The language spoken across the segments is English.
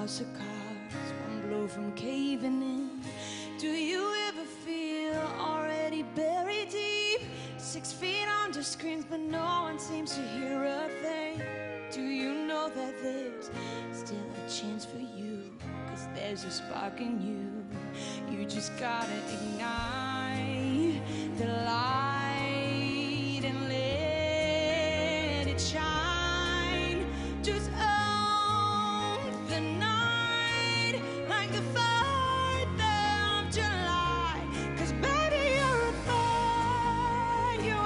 house of cards, one blow from caving in. Do you ever feel already buried deep, 6 feet under screens, but no one seems to hear a thing? Do you know that there's still a chance for you? 'Cause there's a spark in you. You just gotta ignite the light and let it shine. Just own the night like the 4th of July. 'Cause baby, you're a firework.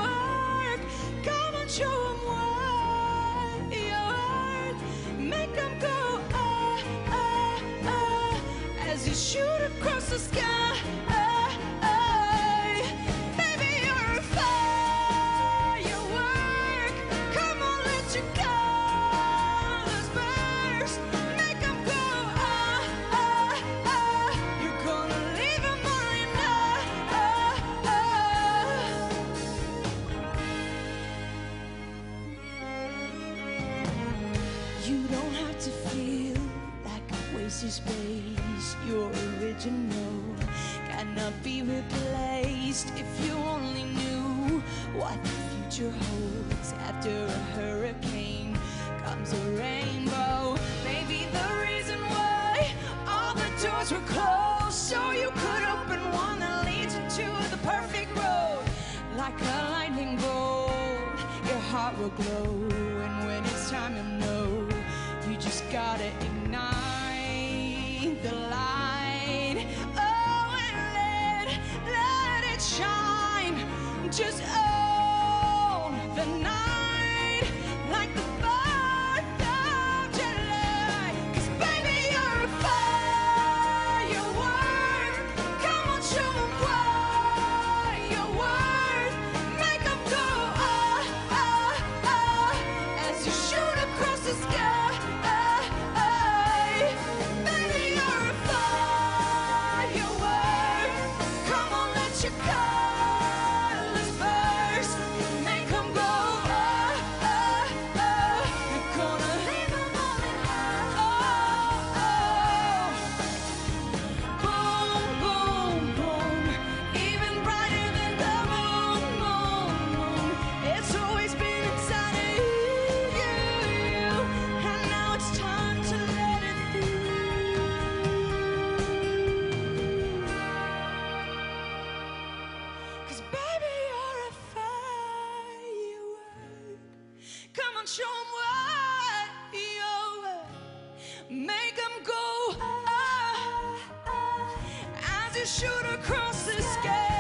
Come on, show 'em what you're worth. Make 'em go ah, ah, ah, as you shoot across the sky. Baby, you're a firework. Come on, let your colors burst. Make 'em go ah, ah, ah. You're gonna leave 'em all in You don't have to feel like a wasted space. You're original, cannot be replaced. If you only knew what the future holds. After a hurricane comes a rainbow. Maybe the reason why all the doors were closed, so you could open one that leads into the perfect road. Like a lightning bolt, your heart will glow, and when it's time you'll know. You just gotta ignite the light, oh, and let it shine. Just own the night like the 4th of July. 'Cause baby, you're a firework. Come on, show 'em what you're worth. Make 'em go ah, ah, ah, as you shoot across the sky. Baby, you're a firework. Come on, let your colors burst. Make 'em go ah, ah, ah. You're gonna leave 'em all in Boom, boom, boom. Even brighter than the moon, moon, moon. It's always been inside of you, and now it's time to let it through. 'Cause baby, you're a firework. Come on, show 'em what you're worth. Make 'em go ah, ah, as you shoot across the sky.